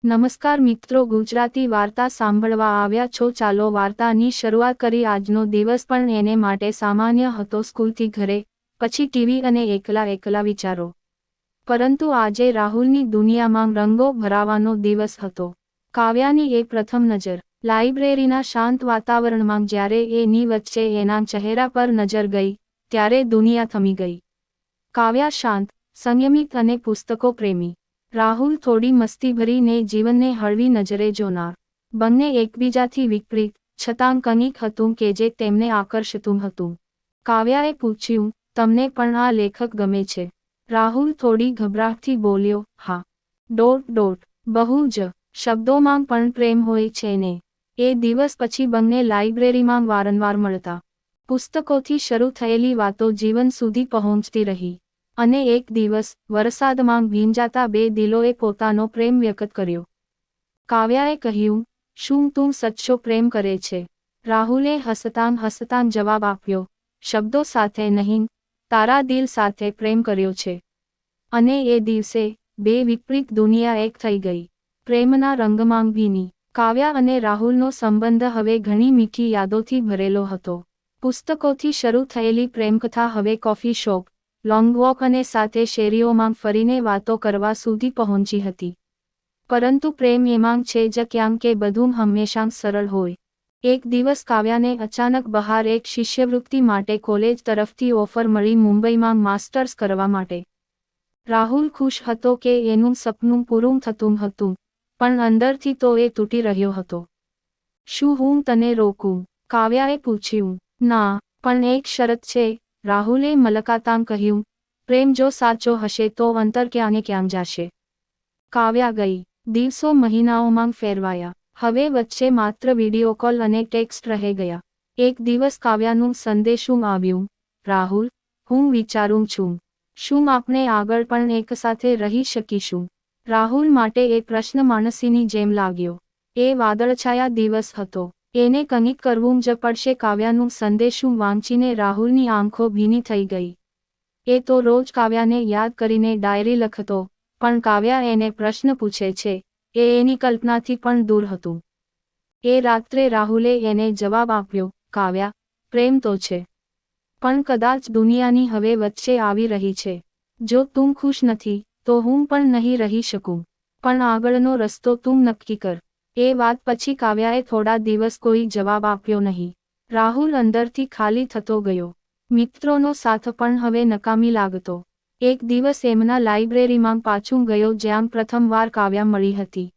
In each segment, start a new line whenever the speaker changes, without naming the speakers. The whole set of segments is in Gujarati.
નમસ્કાર મિત્રો, ગુજરાતી વાર્તા સાંભળવા આવ્યા છો. ચાલો વાર્તાની શરૂઆત કરી. આજનો દિવસ પણ એને માટે સામાન્ય હતો. સ્કૂલથી ઘરે, પછી ટીવી અને એકલા વિચારો. પરંતુ આજે રાહુલની દુનિયામાં રંગો ભરાવાનો દિવસ હતો. કાવ્યાની એ પ્રથમ નજર લાઇબ્રેરીના શાંત વાતાવરણમાં જ્યારે એની વચ્ચે એના ચહેરા પર નજર ગઈ, ત્યારે દુનિયા થમી ગઈ. કાવ્યા શાંત, સંયમિત અને પુસ્તકો પ્રેમી. રાહુલ થોડી મસ્તીભરી ને જીવનને હળવી નજરે જોનાર. બંને એકબીજાથી વિપરીત, છતાં કંઈક હતું કે જે તેમને આકર્ષતું હતું. કાવ્યાએ પૂછ્યું, તમને પણ આ લેખક ગમે છે? રાહુલ થોડી ગભરાટથી બોલ્યો, હા. બહુ જ. શબ્દોમાં પણ પ્રેમ હોય છે ને. એ દિવસ પછી બંને લાઇબ્રેરીમાં વારંવાર મળતા. પુસ્તકોથી શરૂ થયેલી વાતો જીવન સુધી પહોંચતી રહી. અને એક દિવસ, વરસાદમાં ભીંજાતા બે દિલોએ પોતાનો પ્રેમ વ્યક્ત કર્યો. કાવ્યાએ કહ્યું, શું તું સચ્ચો પ્રેમ કરે છે? રાહુલે હસતાં જવાબ આપ્યો, શબ્દો સાથે નહીં, તારા દિલ સાથે પ્રેમ કર્યો છે. અને એ દિવસે, બે વિપરીત દુનિયા એક થઈ ગઈ. પ્રેમના રંગમાં ભીની. કાવ્યા અને રાહુલનો સંબંધ હવે ઘણી મીઠી યાદોથી ભરેલો હતો. પુસ્તકોથી શરૂ થયેલી પ્રેમકથા હવે કોફી શોપ, લોંગ વોક અને સાથે શેરીઓમાં ફરીને વાતો કરવા સુધી પહોંચી હતી. પરંતુ પ્રેમ એમાં છે જ ક્યાંક કે બધું હંમેશા સરળ હોય. એક દિવસ કાવ્યાને અચાનક બહાર એક શિષ્યવૃત્તિ માટે કોલેજ તરફથી ઓફર મળી, મુંબઈમાં માસ્ટર્સ કરવા માટે. રાહુલ ખુશ હતો કે એનું સપનું પૂરું થતું હતું, પણ અંદરથી તો એ તૂટી રહ્યો હતો. શું હું તને રોકું? કાવ્યાએ પૂછ્યું. ના, પણ એક શરત છે, રાહુલે મલકાતાં કહ્યું. પ્રેમ જો સાચો હશે તો અંતર ક્યાં જશે. કાવ્યા ગઈ. દિવસો મહિનાઓમાં ફેરવાયા. હવે વચ્ચે માત્ર વિડીયો કોલ અને ટેક્સ્ટ રહી ગયા. એક દિવસ કાવ્યાનું સંદેશું આવ્યું, રાહુલ, હું વિચારું છું, શું આપણે આગળ પણ એકસાથે રહી શકીશું? રાહુલ માટે એ પ્રશ્ન માણસીની જેમ લાગ્યો. એ વાદળછાયા દિવસ હતો. એને કંઈક કરવું જ પડશે. કાવ્યાનું સંદેશું વાંચીને રાહુલની આંખો ભીની થઈ ગઈ. એ તો રોજ કાવ્યાને યાદ કરીને ડાયરી લખતો, પણ કાવ્યા એને પ્રશ્ન પૂછે છે, એ એની કલ્પનાથી પણ દૂર હતું. એ રાત્રે રાહુલે એને જવાબ આપ્યો, કાવ્યા, પ્રેમ તો છે. પણ કદાચ દુનિયાની હવે વચ્ચે આવી રહી છે. જો તું ખુશ નથી, તો હું પણ નહીં રહી શકું. પણ આગળનો રસ્તો તું નક્કી કર. એ વાત પછી કાવ્યાએ થોડા દિવસ કોઈ જવાબ આપ્યો નહીં. રાહુલ અંદરથી ખાલી થતો ગયો. મિત્રોનો સાથ પણ હવે નકામી લાગતો. એક દિવસ એમના લાઇબ્રેરીમાં પાછું ગયો જ્યાં પ્રથમવાર કાવ્યા મળી હતી.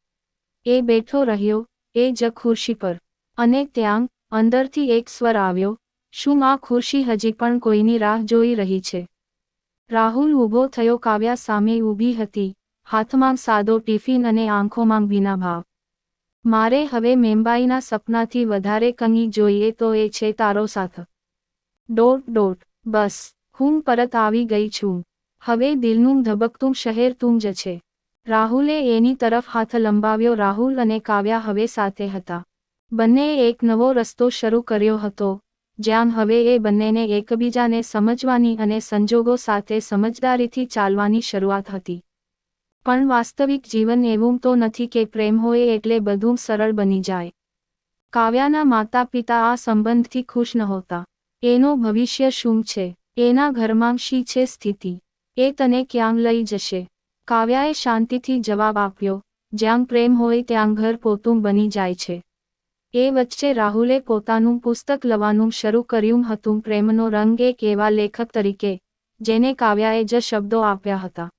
એ બેઠો રહ્યો, એ જ ખુરશી પર. અને ત્યાં, અંદરથી એક સ્વર આવ્યો, શું આ ખુરશી હજી પણ કોઈની રાહ જોઈ રહી છે? રાહુલ ઊભો થયો. કાવ્યા સામે ઊભી હતી, હાથમાં સાદો ટિફિન અને આંખોમાં ભીના ભાવ. મારે હવે મેમ્બાઈના સપનાથી વધારે કંઈ જોઈએ તો એ છે તારો સાથ. બસ, હું પરત આવી ગઈ છું. હવે દિલનું ધબકતું શહેર તું જ છે. રાહુલે એની તરફ હાથ લંબાવ્યો. રાહુલ અને કાવ્યા હવે સાથે હતા. બંનેએ એક નવો રસ્તો શરૂ કર્યો હતો, જ્યાં હવે એ બંનેને એકબીજાને સમજવાની અને સંજોગો સાથે સમજદારીથી ચાલવાની શરૂઆત હતી. પણ વાસ્તવિક જીવન એવું તો નથી કે પ્રેમ હોય એટલે બધું સરળ બની જાય. કાવ્યાના માતા પિતા આ સંબંધથી ખુશ નહોતા. એનો ભવિષ્ય શું છે? એના ઘરમાં શી છે સ્થિતિ? એ તને ક્યાં લઈ જશે? કાવ્યાએ શાંતિથી જવાબ આપ્યો, જ્યાં પ્રેમ હોય ત્યાં ઘર પોતું બની જાય છે. એ વચ્ચે રાહુલે પોતાનું પુસ્તક લવાનું શરૂ કર્યું હતું. પ્રેમનો રંગ, એક એવા લેખક તરીકે, જેને કાવ્યાએ જ શબ્દો આપ્યા હતા.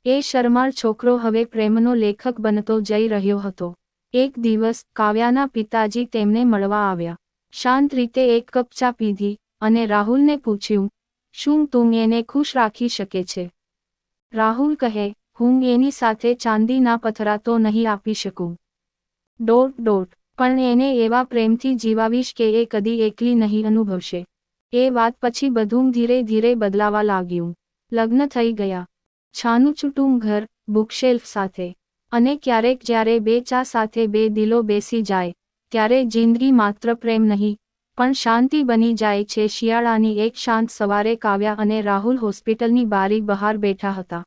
એ શરમાળ છોકરો હવે પ્રેમનો લેખક બનતો જઈ રહ્યો હતો. એક દિવસ, કાવ્યાના પિતાજી તેમને મળવા આવ્યા. શાંત રીતે એક કપ ચા પીધી, અને રાહુલને પૂછ્યું, શું તું એને ખુશ રાખી શકે છે? રાહુલ કહે, હું એની સાથે ચાંદીના પથરા તો નહીં આપી શકું. પણ એને એવા પ્રેમથી જીવાવીશ કે એ કદી એકલી નહીં અનુભવશે. એ વાત પછી બધું ધીરે ધીરે બદલાવા લાગ્યું. લગ્ન થઈ ગયા. છાનુંછૂટું ઘર, બુકશેલ્ફ સાથે. અને ક્યારેક જ્યારે બે ચા સાથે બે દિલો બેસી જાય, ત્યારે જિંદગી માત્ર પ્રેમ નહીં, પણ શાંતિ બની જાય છે. શિયાળાની એક શાંત સવારે કાવ્યા અને રાહુલ હોસ્પિટલની બારી બહાર બેઠા હતા.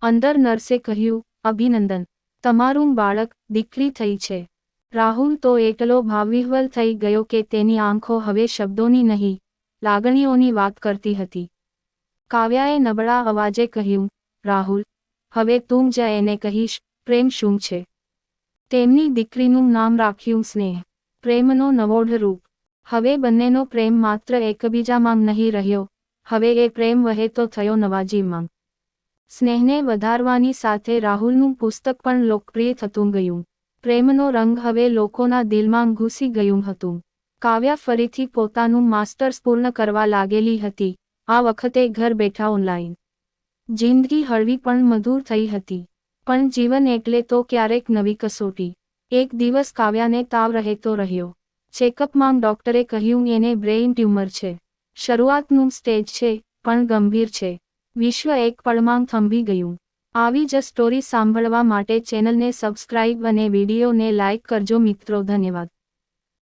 અંદર નર્સે કહ્યું, અભિનંદન, તમારું બાળક દીકરી થઈ છે. રાહુલ તો એટલો ભાવવિહ્વલ થઈ ગયો કે તેની આંખો હવે શબ્દોની નહીં, લાગણીઓની વાત કરતી હતી. કાવ્યાએ નબળા અવાજે કહ્યું, રાહુલ, હવે તું જ એને કહીશ, પ્રેમ શું છે? તેમની દીકરીનું નામ રાખ્યું સ્નેહ. પ્રેમનો નવોઢ રૂપ. હવે બંનેનો પ્રેમ માત્ર એકબીજામાં નહીં રહ્યો, હવે એ પ્રેમ વહેતો થયો નવાજીમાં. સ્નેહને વધારવાની સાથે રાહુલનું પુસ્તક પણ લોકપ્રિય થતું ગયું. પ્રેમનો રંગ હવે લોકોના દિલમાં ઘૂસી ગયું હતું. કાવ્યા ફરીથી પોતાનું માસ્ટર્સ પૂર્ણ કરવા લાગેલી હતી, આ વખતે ઘર બેઠા ઓનલાઈન. જિંદગી હળવી પણ મધુર થઈ હતી. પણ જીવન એટલે તો ક્યારેક નવી કસોટી. એક દિવસ કાવ્યાને તાવ રહેતો રહ્યો. ચેકઅપમાં ડોક્ટરે કહ્યું એને બ્રેઇન ટ્યુમર છે. શરૂઆતનું સ્ટેજ છે, પણ ગંભીર છે. વિશ્વ એક પળમાં થંભી ગયું. આવી જ સ્ટોરી સાંભળવા માટે ચેનલને સબસ્ક્રાઇબ અને વિડીયોને લાઇક કરજો મિત્રો. ધન્યવાદ.